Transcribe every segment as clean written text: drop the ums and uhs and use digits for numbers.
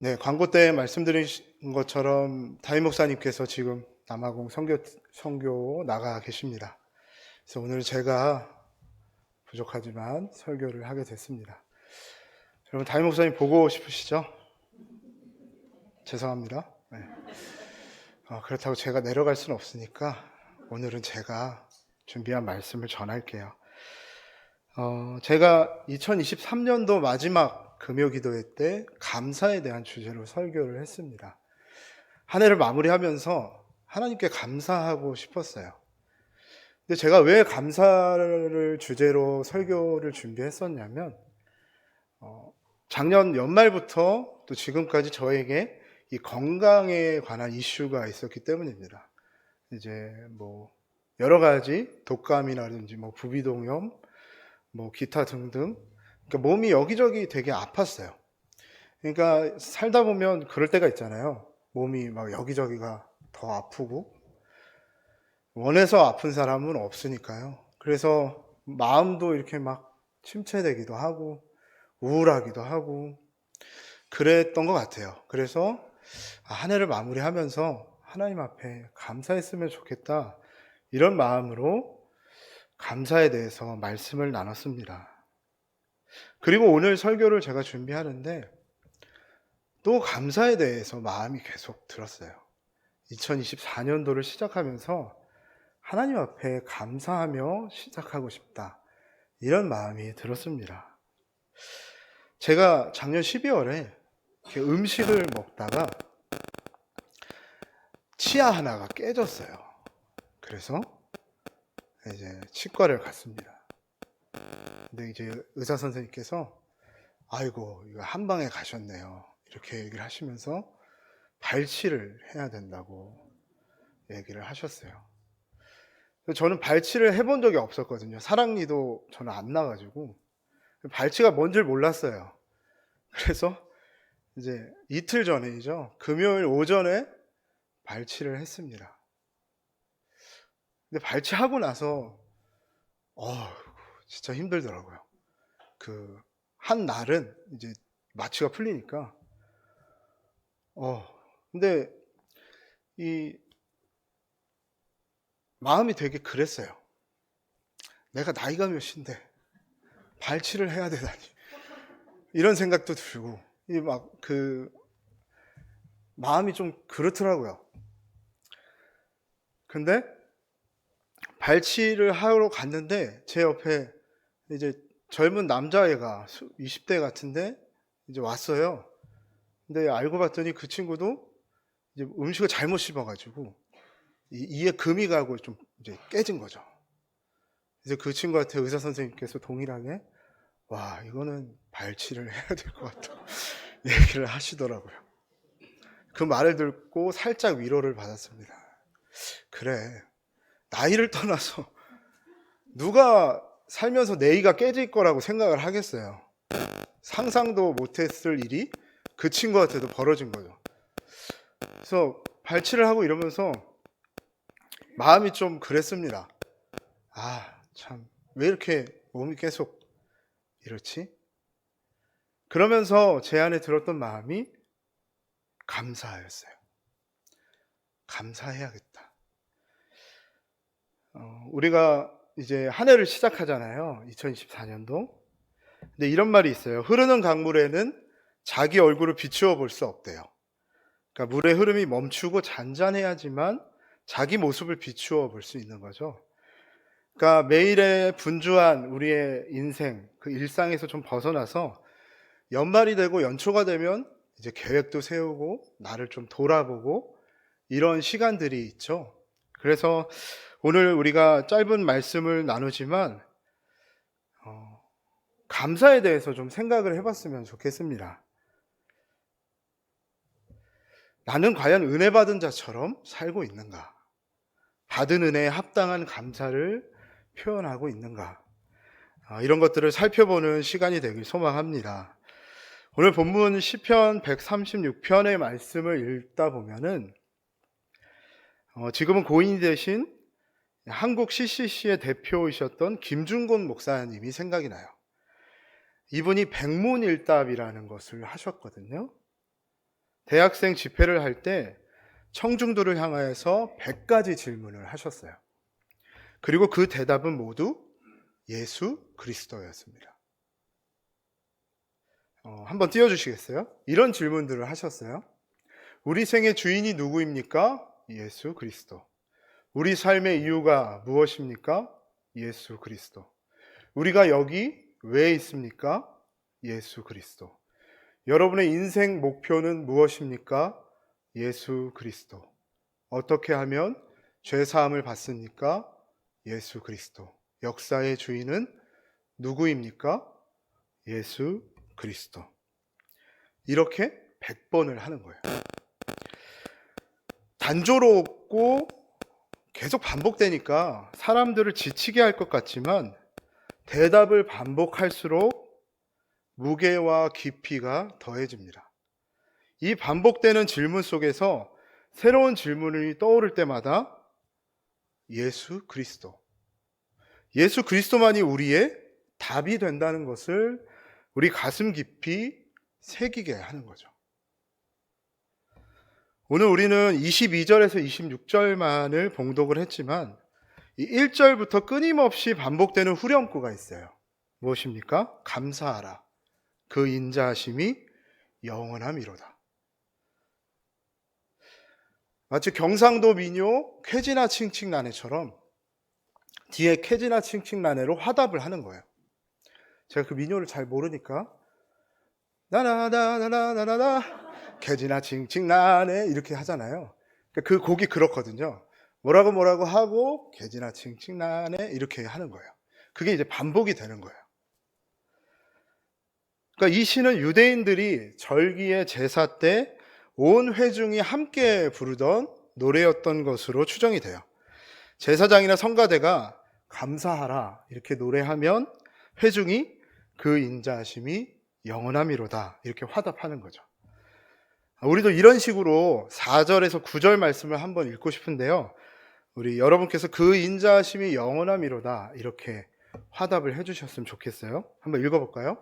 네, 광고 때 말씀드린 것처럼 담임 목사님께서 지금 남아공 선교 나가 계십니다. 그래서 오늘 제가 부족하지만 설교를 하게 됐습니다. 여러분, 담임 목사님 보고 싶으시죠? 죄송합니다. 네. 그렇다고 제가 내려갈 수는 없으니까 오늘은 제가 준비한 말씀을 전할게요. 제가 2023년도 마지막 금요 기도회 때 감사에 대한 주제로 설교를 했습니다. 한 해를 마무리하면서 하나님께 감사하고 싶었어요. 근데 제가 왜 감사를 주제로 설교를 준비했었냐면, 작년 연말부터 또 지금까지 저에게 이 건강에 관한 이슈가 있었기 때문입니다. 이제 여러 가지 독감이라든지 부비동염, 기타 등등, 그러니까 몸이 여기저기 되게 아팠어요. 그러니까 살다 보면 그럴 때가 있잖아요. 몸이 막 여기저기가 더 아프고, 원해서 아픈 사람은 없으니까요. 그래서 마음도 이렇게 막 침체되기도 하고 우울하기도 하고 그랬던 것 같아요. 그래서 한 해를 마무리하면서 하나님 앞에 감사했으면 좋겠다, 이런 마음으로 감사에 대해서 말씀을 나눴습니다. 그리고 오늘 설교를 제가 준비하는데 또 감사에 대해서 마음이 계속 들었어요. 2024년도를 시작하면서 하나님 앞에 감사하며 시작하고 싶다, 이런 마음이 들었습니다. 제가 작년 12월에 음식을 먹다가 치아 하나가 깨졌어요. 그래서 이제 치과를 갔습니다. 근데 이제 의사 선생님께서 아이고, 이거 한 방에 가셨네요, 이렇게 얘기를 하시면서 발치를 해야 된다고 얘기를 하셨어요. 저는 발치를 해본 적이 없었거든요. 사랑니도 저는 안 나가지고 발치가 뭔 줄 몰랐어요. 그래서 이제 이틀 전이죠. 금요일 오전에 발치를 했습니다. 근데 발치하고 나서 진짜 힘들더라고요. 한 날은 이제 마취가 풀리니까 근데 이 마음이 되게 그랬어요. 내가 나이가 몇인데 발치를 해야 되다니, 이런 생각도 들고, 마음이 좀 그렇더라고요. 근데 발치를 하러 갔는데 제 옆에 이제 젊은 남자애가 20대 같은데 이제 왔어요. 근데 알고 봤더니 그 친구도 이제 음식을 잘못 씹어가지고 이에 금이 가고 좀 이제 깨진 거죠. 그래서 그 친구한테 의사 선생님께서 동일하게 와, 이거는 발치를 해야 될 것 같다 얘기를 하시더라고요. 그 말을 듣고 살짝 위로를 받았습니다. 그래, 나이를 떠나서 누가 살면서 내 이가 깨질 거라고 생각을 하겠어요. 상상도 못했을 일이 그 친구한테도 벌어진 거죠. 그래서 발치를 하고 이러면서 마음이 좀 그랬습니다. 참, 왜 이렇게 몸이 계속 이렇지? 그러면서 제 안에 들었던 마음이 감사였어요. 감사해야겠다. 우리가 이제 한 해를 시작하잖아요. 2024년도. 근데 이런 말이 있어요. 흐르는 강물에는 자기 얼굴을 비추어 볼 수 없대요. 그러니까 물의 흐름이 멈추고 잔잔해야지만 자기 모습을 비추어 볼 수 있는 거죠. 그러니까 매일의 분주한 우리의 인생, 그 일상에서 좀 벗어나서 연말이 되고 연초가 되면 이제 계획도 세우고 나를 좀 돌아보고 이런 시간들이 있죠. 그래서 오늘 우리가 짧은 말씀을 나누지만 감사에 대해서 좀 생각을 해봤으면 좋겠습니다. 나는 과연 은혜 받은 자처럼 살고 있는가? 받은 은혜에 합당한 감사를 표현하고 있는가? 이런 것들을 살펴보는 시간이 되길 소망합니다. 오늘 본문 시편 136편의 말씀을 읽다 보면은 지금은 고인이 되신 한국 CCC의 대표이셨던 김준곤 목사님이 생각이 나요. 이분이 백문일답이라는 것을 하셨거든요. 대학생 집회를 할 때 청중들을 향하여서 100가지 질문을 하셨어요. 그리고 그 대답은 모두 예수 그리스도였습니다. 한번 띄워주시겠어요? 이런 질문들을 하셨어요. 우리 생의 주인이 누구입니까? 예수 그리스도. 우리 삶의 이유가 무엇입니까? 예수 그리스도. 우리가 여기 왜 있습니까? 예수 그리스도. 여러분의 인생 목표는 무엇입니까? 예수 그리스도. 어떻게 하면 죄 사함을 받습니까? 예수 그리스도. 역사의 주인은 누구입니까? 예수 그리스도. 이렇게 100번을 하는 거예요. 단조롭고 계속 반복되니까 사람들을 지치게 할 것 같지만 대답을 반복할수록 무게와 깊이가 더해집니다. 이 반복되는 질문 속에서 새로운 질문이 떠오를 때마다 예수 그리스도. 예수 그리스도만이 우리의 답이 된다는 것을 우리 가슴 깊이 새기게 하는 거죠. 오늘 우리는 22절에서 26절만을 봉독을 했지만 이 1절부터 끊임없이 반복되는 후렴구가 있어요. 무엇입니까? 감사하라. 그 인자하심이 영원함이로다. 마치 경상도 민요 쾌지나 칭칭나네처럼 뒤에 쾌지나 칭칭나네로 화답을 하는 거예요. 제가 그 민요를 잘 모르니까 나나나나나나나 쾌지나 칭칭나네 이렇게 하잖아요. 그 곡이 그렇거든요. 뭐라고 하고 쾌지나 칭칭나네 이렇게 하는 거예요. 그게 이제 반복이 되는 거예요. 그러니까 이 시는 유대인들이 절기의 제사 때 온 회중이 함께 부르던 노래였던 것으로 추정이 돼요. 제사장이나 성가대가 감사하라 이렇게 노래하면 회중이 그 인자하심이 영원함이로다 이렇게 화답하는 거죠. 우리도 이런 식으로 4절에서 9절 말씀을 한번 읽고 싶은데요. 우리 여러분께서 그 인자하심이 영원함이로다 이렇게 화답을 해주셨으면 좋겠어요. 한번 읽어볼까요?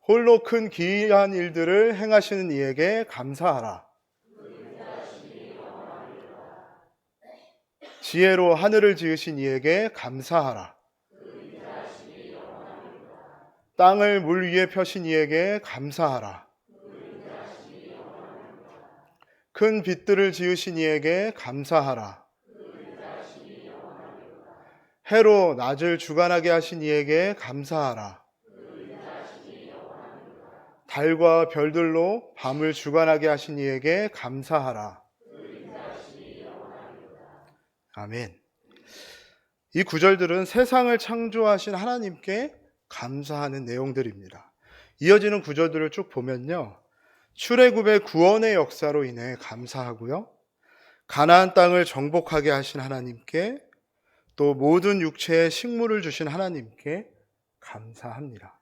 홀로 큰 기이한 일들을 행하시는 이에게 감사하라. 지혜로 하늘을 지으신 이에게 감사하라. 땅을 물 위에 펴신 이에게 감사하라. 큰 빛들을 지으신 이에게 감사하라. 해로 낮을 주관하게 하신 이에게 감사하라. 달과 별들로 밤을 주관하게 하신 이에게 감사하라. 아멘. 이 구절들은 세상을 창조하신 하나님께 감사하는 내용들입니다. 이어지는 구절들을 쭉 보면요. 출애굽의 구원의 역사로 인해 감사하고요. 가나안 땅을 정복하게 하신 하나님께 또 모든 육체에 식물을 주신 하나님께 감사합니다.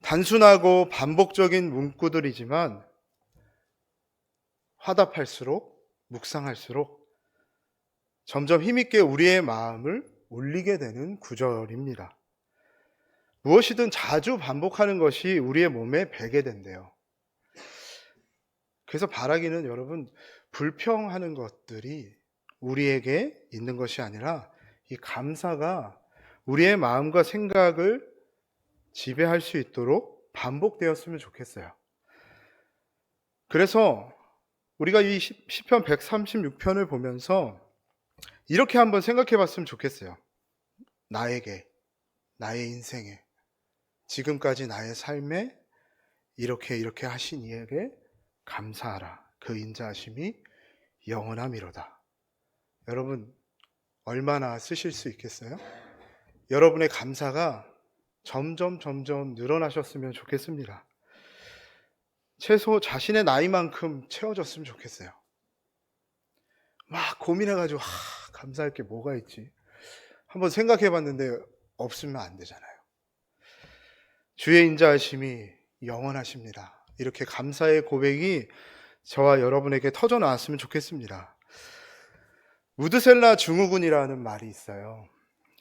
단순하고 반복적인 문구들이지만 화답할수록 묵상할수록 점점 힘있게 우리의 마음을 울리게 되는 구절입니다. 무엇이든 자주 반복하는 것이 우리의 몸에 배게 된대요. 그래서 바라기는 여러분 불평하는 것들이 우리에게 있는 것이 아니라 이 감사가 우리의 마음과 생각을 지배할 수 있도록 반복되었으면 좋겠어요. 그래서 우리가 이 시편 136편을 보면서 이렇게 한번 생각해 봤으면 좋겠어요. 나에게, 나의 인생에, 지금까지 나의 삶에 이렇게 하신 이에게 감사하라. 그 인자하심이 영원함이로다. 여러분 얼마나 쓰실 수 있겠어요? 여러분의 감사가 점점 늘어나셨으면 좋겠습니다. 최소 자신의 나이만큼 채워졌으면 좋겠어요. 막 고민해가지고 감사할 게 뭐가 있지? 한번 생각해 봤는데 없으면 안 되잖아요. 주의 인자하심이 영원하십니다. 이렇게 감사의 고백이 저와 여러분에게 터져 나왔으면 좋겠습니다. 우드셀라 증후군이라는 말이 있어요.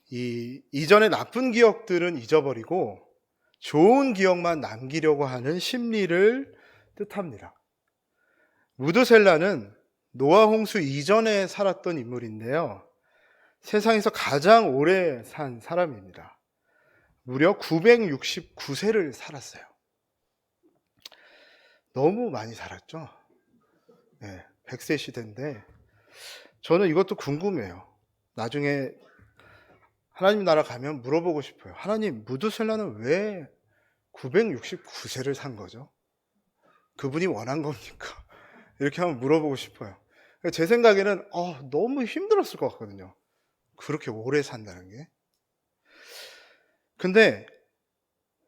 이전의 나쁜 기억들은 잊어버리고 좋은 기억만 남기려고 하는 심리를 뜻합니다. 무드셀라는 노아 홍수 이전에 살았던 인물인데요. 세상에서 가장 오래 산 사람입니다. 무려 969세를 살았어요. 너무 많이 살았죠. 네, 100세 시대인데 저는 이것도 궁금해요. 나중에 하나님 나라 가면 물어보고 싶어요. 하나님, 무드셀라는 왜 969세를 산 거죠? 그분이 원한 겁니까? 이렇게 한번 물어보고 싶어요. 제 생각에는 너무 힘들었을 것 같거든요. 그렇게 오래 산다는 게. 근데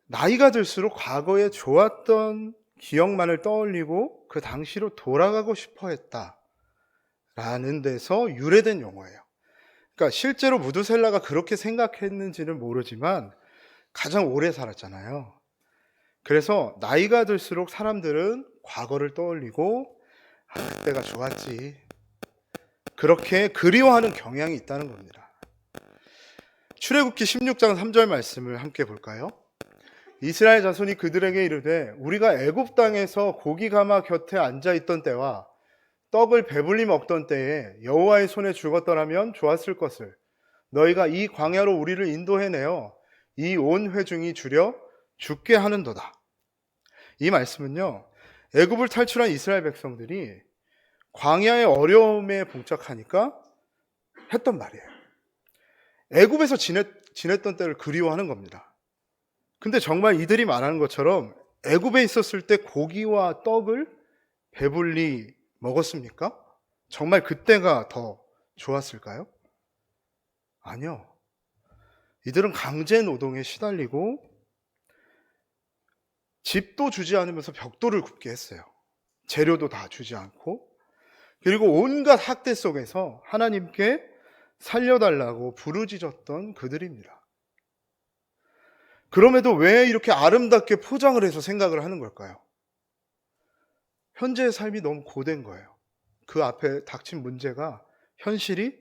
나이가 들수록 과거에 좋았던 기억만을 떠올리고 그 당시로 돌아가고 싶어 했다라는 데서 유래된 용어예요. 그러니까 실제로 무드셀라가 그렇게 생각했는지는 모르지만 가장 오래 살았잖아요. 그래서 나이가 들수록 사람들은 과거를 떠올리고 그때가 좋았지, 그렇게 그리워하는 경향이 있다는 겁니다. 출애굽기 16장 3절 말씀을 함께 볼까요? 이스라엘 자손이 그들에게 이르되 우리가 애굽 땅에서 고기 가마 곁에 앉아 있던 때와 떡을 배불리 먹던 때에 여호와의 손에 죽었더라면 좋았을 것을 너희가 이 광야로 우리를 인도해내어 이 온 회중이 주려 죽게 하는도다. 이 말씀은요, 애굽을 탈출한 이스라엘 백성들이 광야의 어려움에 봉착하니까 했던 말이에요. 애굽에서 지냈던 때를 그리워하는 겁니다. 근데 정말 이들이 말하는 것처럼 애굽에 있었을 때 고기와 떡을 배불리 먹었습니까? 정말 그때가 더 좋았을까요? 아니요. 이들은 강제 노동에 시달리고 집도 주지 않으면서 벽돌을 굽게 했어요. 재료도 다 주지 않고. 그리고 온갖 학대 속에서 하나님께 살려달라고 부르짖었던 그들입니다. 그럼에도 왜 이렇게 아름답게 포장을 해서 생각을 하는 걸까요? 현재의 삶이 너무 고된 거예요. 그 앞에 닥친 문제가, 현실이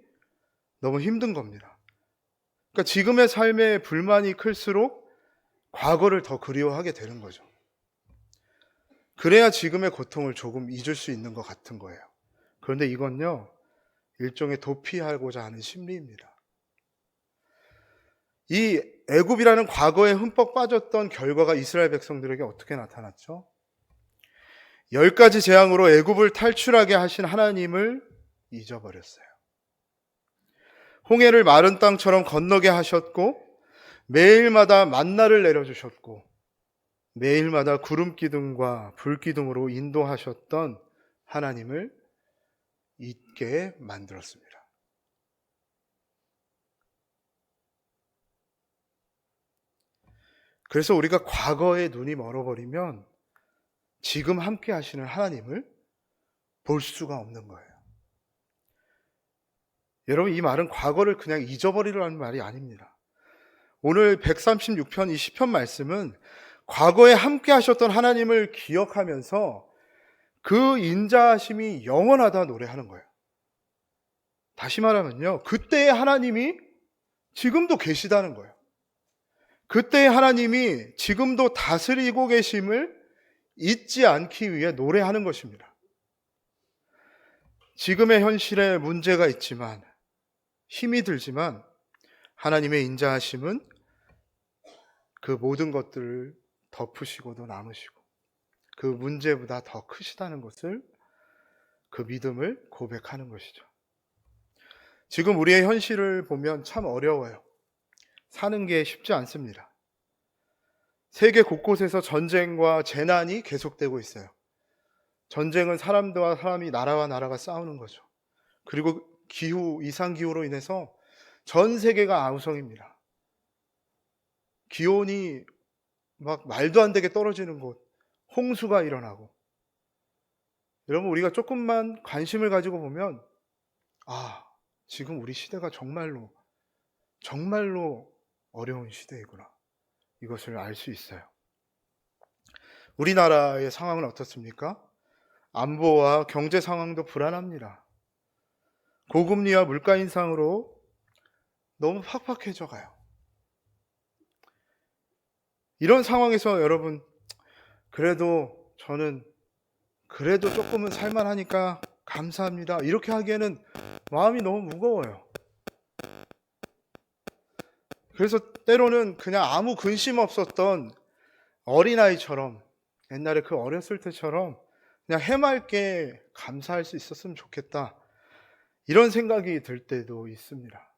너무 힘든 겁니다. 그러니까 지금의 삶에 불만이 클수록 과거를 더 그리워하게 되는 거죠. 그래야 지금의 고통을 조금 잊을 수 있는 것 같은 거예요. 그런데 이건요, 일종의 도피하고자 하는 심리입니다. 이 애굽이라는 과거에 흠뻑 빠졌던 결과가 이스라엘 백성들에게 어떻게 나타났죠? 10가지 재앙으로 애굽을 탈출하게 하신 하나님을 잊어버렸어요. 홍해를 마른 땅처럼 건너게 하셨고, 매일마다 만나를 내려주셨고, 매일마다 구름 기둥과 불 기둥으로 인도하셨던 하나님을 잊게 만들었습니다. 그래서 우리가 과거에 눈이 멀어버리면 지금 함께 하시는 하나님을 볼 수가 없는 거예요. 여러분, 이 말은 과거를 그냥 잊어버리라는 말이 아닙니다. 오늘 136편, 이 시편 말씀은 과거에 함께 하셨던 하나님을 기억하면서 그 인자하심이 영원하다 노래하는 거예요. 다시 말하면요, 그때의 하나님이 지금도 계시다는 거예요. 그때의 하나님이 지금도 다스리고 계심을 잊지 않기 위해 노래하는 것입니다. 지금의 현실에 문제가 있지만, 힘이 들지만 하나님의 인자하심은 그 모든 것들을 덮으시고도 남으시고 그 문제보다 더 크시다는 것을, 그 믿음을 고백하는 것이죠. 지금 우리의 현실을 보면 참 어려워요. 사는 게 쉽지 않습니다. 세계 곳곳에서 전쟁과 재난이 계속되고 있어요. 전쟁은 사람과 사람이, 나라와 나라가 싸우는 거죠. 그리고 이상기후로 인해서 전 세계가 아우성입니다. 기온이 막 말도 안 되게 떨어지는 곳, 홍수가 일어나고. 여러분, 우리가 조금만 관심을 가지고 보면 지금 우리 시대가 정말로 어려운 시대이구나, 이것을 알 수 있어요. 우리나라의 상황은 어떻습니까? 안보와 경제 상황도 불안합니다. 고금리와 물가 인상으로 너무 팍팍해져 가요. 이런 상황에서 여러분, 그래도 저는 그래도 조금은 살만하니까 감사합니다. 이렇게 하기에는 마음이 너무 무거워요. 그래서 때로는 그냥 아무 근심 없었던 어린아이처럼, 옛날에 그 어렸을 때처럼 그냥 해맑게 감사할 수 있었으면 좋겠다, 이런 생각이 들 때도 있습니다.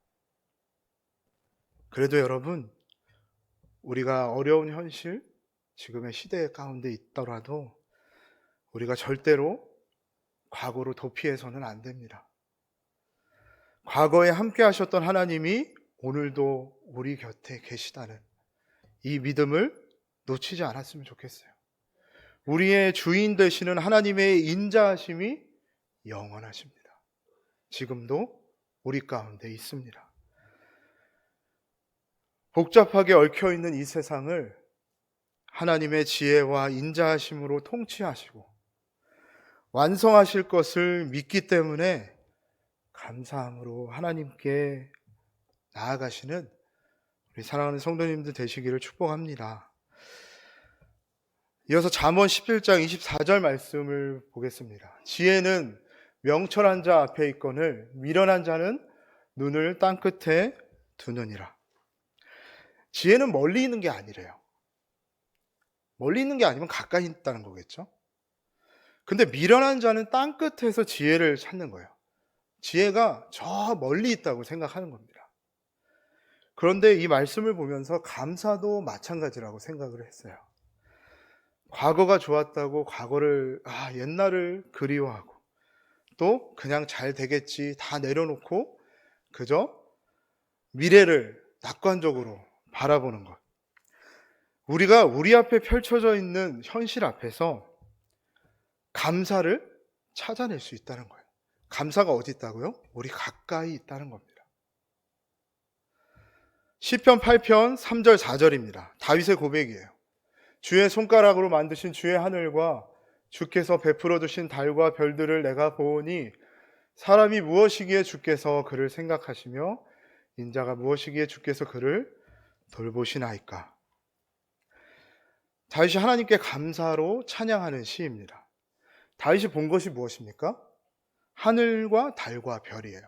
그래도 여러분, 우리가 어려운 현실, 지금의 시대 가운데 있더라도 우리가 절대로 과거로 도피해서는 안 됩니다. 과거에 함께 하셨던 하나님이 오늘도 우리 곁에 계시다는 이 믿음을 놓치지 않았으면 좋겠어요. 우리의 주인 되시는 하나님의 인자하심이 영원하십니다. 지금도 우리 가운데 있습니다. 복잡하게 얽혀있는 이 세상을 하나님의 지혜와 인자하심으로 통치하시고 완성하실 것을 믿기 때문에 감사함으로 하나님께 나아가시는 우리 사랑하는 성도님들 되시기를 축복합니다. 이어서 잠언 11장 24절 말씀을 보겠습니다. 지혜는 명철한 자 앞에 있거늘 미련한 자는 눈을 땅끝에 두느니라. 지혜는 멀리 있는 게 아니래요. 멀리 있는 게 아니면 가까이 있다는 거겠죠. 근데 미련한 자는 땅끝에서 지혜를 찾는 거예요. 지혜가 저 멀리 있다고 생각하는 겁니다. 그런데 이 말씀을 보면서 감사도 마찬가지라고 생각을 했어요. 과거가 좋았다고 과거를, 옛날을 그리워하고 또 그냥 잘 되겠지 다 내려놓고 그저 미래를 낙관적으로 바라보는 것. 우리가 우리 앞에 펼쳐져 있는 현실 앞에서 감사를 찾아낼 수 있다는 거예요. 감사가 어디 있다고요? 우리 가까이 있다는 겁니다. 시편 8편 3절 4절입니다. 다윗의 고백이에요. 주의 손가락으로 만드신 주의 하늘과 주께서 베풀어 두신 달과 별들을 내가 보니 사람이 무엇이기에 주께서 그를 생각하시며 인자가 무엇이기에 주께서 그를 돌보시나이까. 다윗이 하나님께 감사로 찬양하는 시입니다. 다윗이 본 것이 무엇입니까? 하늘과 달과 별이에요.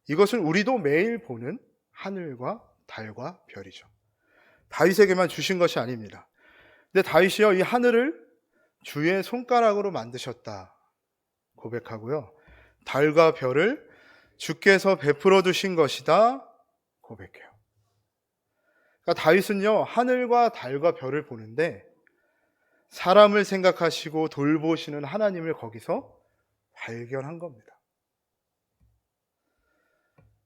이것은 우리도 매일 보는 하늘과 달과 별이죠. 다윗에게만 주신 것이 아닙니다. 근데 다윗이요, 이 하늘을 주의 손가락으로 만드셨다 고백하고요, 달과 별을 주께서 베풀어 두신 것이다 고백해요. 그러니까 다윗은요, 하늘과 달과 별을 보는데 사람을 생각하시고 돌보시는 하나님을 거기서 발견한 겁니다.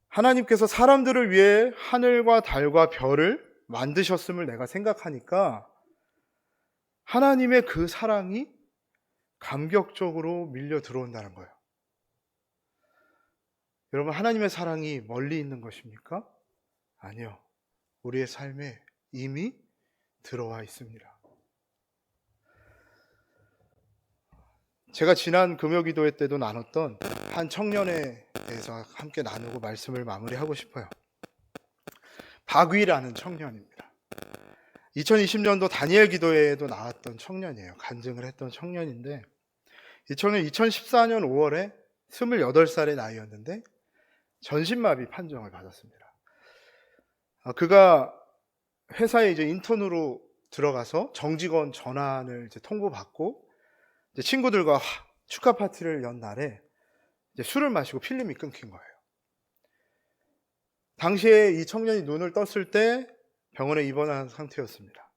하나님께서 사람들을 위해 하늘과 달과 별을 만드셨음을 내가 생각하니까 하나님의 그 사랑이 감격적으로 밀려 들어온다는 거예요. 여러분, 하나님의 사랑이 멀리 있는 것입니까? 아니요. 우리의 삶에 이미 들어와 있습니다. 제가 지난 금요기도회 때도 나눴던 한 청년에 대해서 함께 나누고 말씀을 마무리하고 싶어요. 박위라는 청년입니다. 2020년도 다니엘 기도회에도 나왔던 청년이에요. 간증을 했던 청년인데, 이 청년 2014년 5월에 28살의 나이였는데 전신마비 판정을 받았습니다. 그가 회사에 이제 인턴으로 들어가서 정직원 전환을 이제 통보받고 이제 친구들과 축하 파티를 연 날에 이제 술을 마시고 필름이 끊긴 거예요. 당시에 이 청년이 눈을 떴을 때 병원에 입원한 상태였습니다.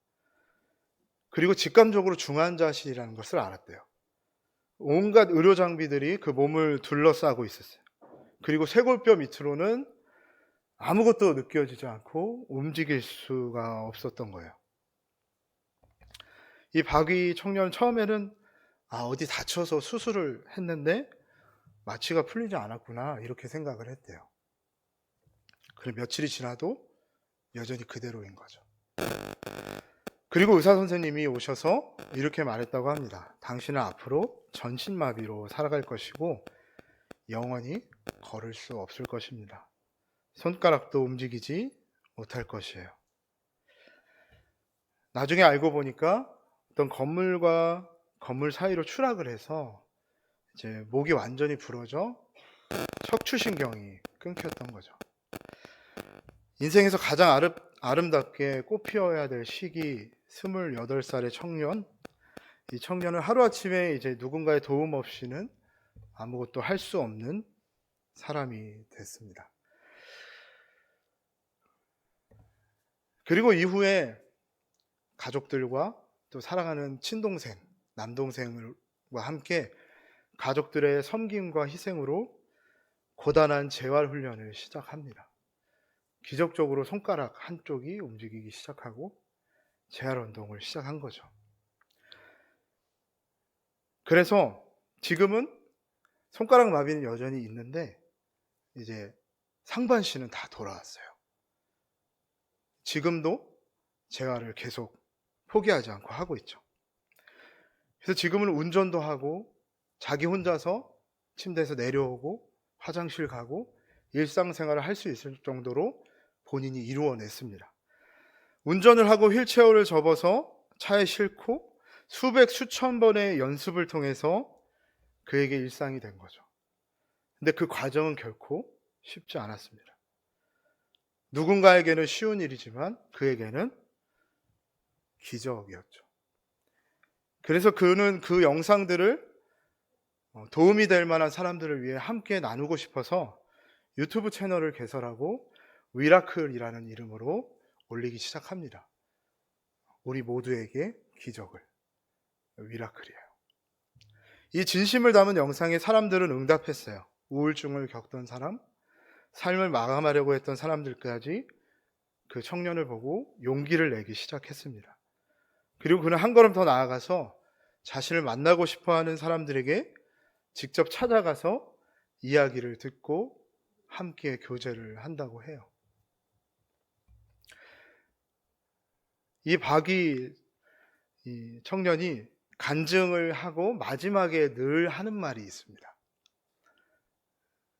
그리고 직감적으로 중환자실이라는 것을 알았대요. 온갖 의료 장비들이 그 몸을 둘러싸고 있었어요. 그리고 쇄골뼈 밑으로는 아무것도 느껴지지 않고 움직일 수가 없었던 거예요. 이 박위 청년 처음에는 어디 다쳐서 수술을 했는데 마취가 풀리지 않았구나, 이렇게 생각을 했대요. 그리고 며칠이 지나도 여전히 그대로인 거죠. 그리고 의사 선생님이 오셔서 이렇게 말했다고 합니다. 당신은 앞으로 전신마비로 살아갈 것이고 영원히 걸을 수 없을 것입니다. 손가락도 움직이지 못할 것이에요. 나중에 알고 보니까 어떤 건물과 건물 사이로 추락을 해서 이제 목이 완전히 부러져 척추신경이 끊겼던 거죠. 인생에서 가장 아름답게 꽃 피어야 될 시기 28살의 청년, 이 청년은 하루아침에 이제 누군가의 도움 없이는 아무것도 할 수 없는 사람이 됐습니다. 그리고 이후에 가족들과 또 사랑하는 친동생, 남동생과 함께 가족들의 섬김과 희생으로 고단한 재활훈련을 시작합니다. 기적적으로 손가락 한쪽이 움직이기 시작하고 재활운동을 시작한 거죠. 그래서 지금은 손가락 마비는 여전히 있는데 이제 상반신은 다 돌아왔어요. 지금도 재활을 계속 포기하지 않고 하고 있죠. 그래서 지금은 운전도 하고 자기 혼자서 침대에서 내려오고 화장실 가고 일상생활을 할 수 있을 정도로 본인이 이루어냈습니다. 운전을 하고 휠체어를 접어서 차에 싣고 수백 수천 번의 연습을 통해서 그에게 일상이 된 거죠. 근데 그 과정은 결코 쉽지 않았습니다. 누군가에게는 쉬운 일이지만 그에게는 기적이었죠. 그래서 그는 그 영상들을 도움이 될 만한 사람들을 위해 함께 나누고 싶어서 유튜브 채널을 개설하고 위라클이라는 이름으로 올리기 시작합니다. 우리 모두에게 기적을. 위라클이에요. 이 진심을 담은 영상에 사람들은 응답했어요. 우울증을 겪던 사람, 삶을 마감하려고 했던 사람들까지 그 청년을 보고 용기를 내기 시작했습니다. 그리고 그는 한 걸음 더 나아가서 자신을 만나고 싶어하는 사람들에게 직접 찾아가서 이야기를 듣고 함께 교제를 한다고 해요. 이 박이 이 청년이 간증을 하고 마지막에 늘 하는 말이 있습니다.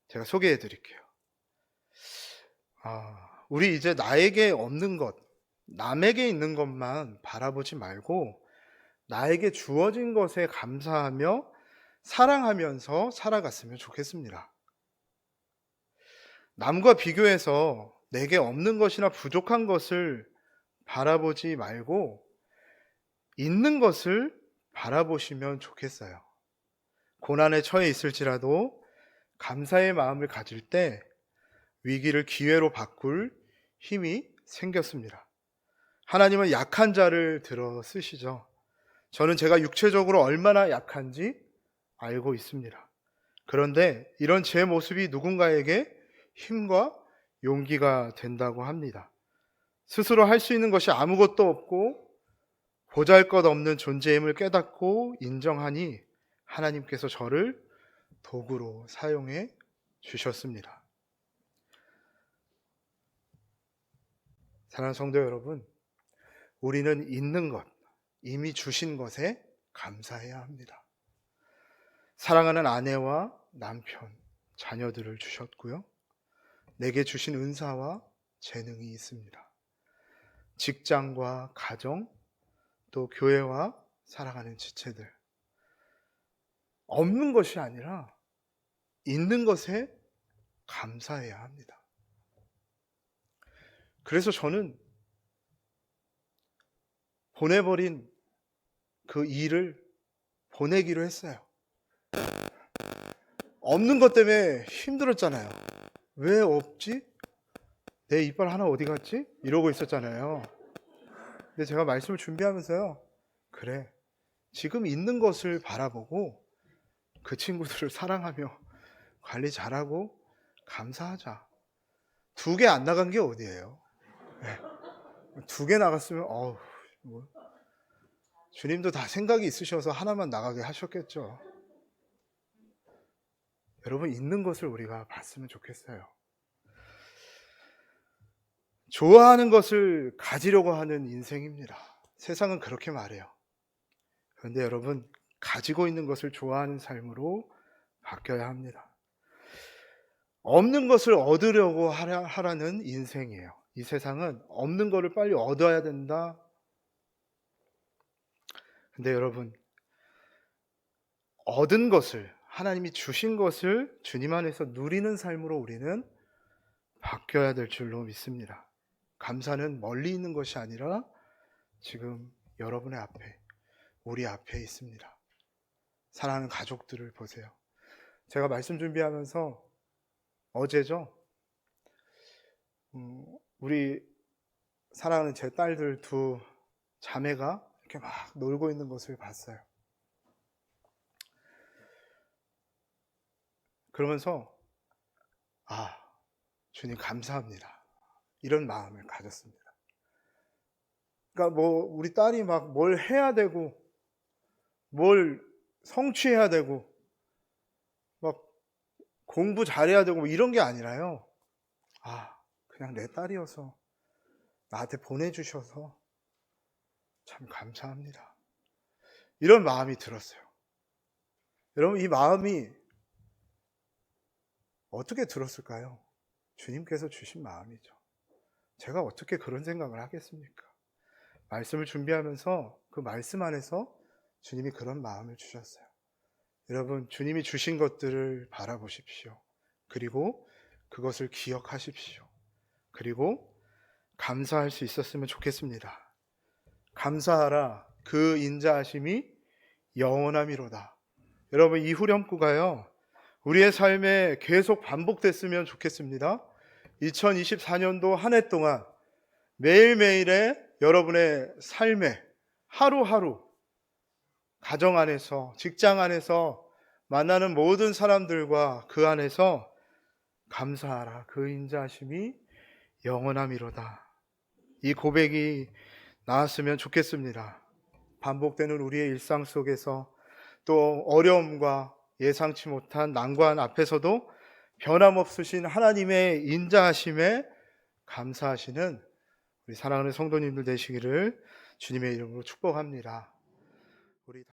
제가 소개해 드릴게요. 우리 이제 나에게 없는 것, 남에게 있는 것만 바라보지 말고 나에게 주어진 것에 감사하며 사랑하면서 살아갔으면 좋겠습니다. 남과 비교해서 내게 없는 것이나 부족한 것을 바라보지 말고 있는 것을 바라보시면 좋겠어요. 고난에 처해 있을지라도 감사의 마음을 가질 때 위기를 기회로 바꿀 힘이 생겼습니다. 하나님은 약한 자를 들어 쓰시죠. 저는 제가 육체적으로 얼마나 약한지 알고 있습니다. 그런데 이런 제 모습이 누군가에게 힘과 용기가 된다고 합니다. 스스로 할 수 있는 것이 아무것도 없고 보잘것없는 존재임을 깨닫고 인정하니 하나님께서 저를 도구로 사용해 주셨습니다. 사랑하는 성도 여러분, 우리는 있는 것, 이미 주신 것에 감사해야 합니다. 사랑하는 아내와 남편, 자녀들을 주셨고요. 내게 주신 은사와 재능이 있습니다. 직장과 가정, 또 교회와 살아가는 지체들. 없는 것이 아니라 있는 것에 감사해야 합니다. 그래서 저는 보내버린 그 일을 보내기로 했어요. 없는 것 때문에 힘들었잖아요. 왜 없지? 내 이빨 하나 어디 갔지? 이러고 있었잖아요. 근데 제가 말씀을 준비하면서요. 그래, 지금 있는 것을 바라보고 그 친구들을 사랑하며 관리 잘하고 감사하자. 2개 안 나간 게 어디예요? 네. 2개 나갔으면 주님도 다 생각이 있으셔서 하나만 나가게 하셨겠죠. 여러분, 있는 것을 우리가 봤으면 좋겠어요. 좋아하는 것을 가지려고 하는 인생입니다. 세상은 그렇게 말해요. 그런데 여러분, 가지고 있는 것을 좋아하는 삶으로 바뀌어야 합니다. 없는 것을 얻으려고 하라는 인생이에요. 이 세상은 없는 것을 빨리 얻어야 된다. 근데 여러분, 얻은 것을, 하나님이 주신 것을 주님 안에서 누리는 삶으로 우리는 바뀌어야 될 줄로 믿습니다. 감사는 멀리 있는 것이 아니라 지금 여러분의 앞에, 우리 앞에 있습니다. 사랑하는 가족들을 보세요. 제가 말씀 준비하면서 어제죠, 우리 사랑하는 제 딸들 두 자매가 이렇게 막 놀고 있는 것을 봤어요. 그러면서 주님 감사합니다, 이런 마음을 가졌습니다. 그러니까 우리 딸이 막 뭘 해야 되고 뭘 성취해야 되고 막 공부 잘해야 되고 이런 게 아니라요, 그냥 내 딸이어서 나한테 보내주셔서 참 감사합니다, 이런 마음이 들었어요. 여러분, 이 마음이 어떻게 들었을까요? 주님께서 주신 마음이죠. 제가 어떻게 그런 생각을 하겠습니까? 말씀을 준비하면서 그 말씀 안에서 주님이 그런 마음을 주셨어요. 여러분, 주님이 주신 것들을 바라보십시오. 그리고 그것을 기억하십시오. 그리고 감사할 수 있었으면 좋겠습니다. 감사하라, 그 인자하심이 영원함이로다. 여러분, 이 후렴구가요, 우리의 삶에 계속 반복됐으면 좋겠습니다. 2024년도 한 해 동안 매일매일의 여러분의 삶에 하루하루, 가정 안에서, 직장 안에서 만나는 모든 사람들과 그 안에서 감사하라, 그 인자하심이 영원함이로다, 이 고백이 나왔으면 좋겠습니다. 반복되는 우리의 일상 속에서 또 어려움과 예상치 못한 난관 앞에서도 변함없으신 하나님의 인자하심에 감사하시는 우리 사랑하는 성도님들 되시기를 주님의 이름으로 축복합니다. 우리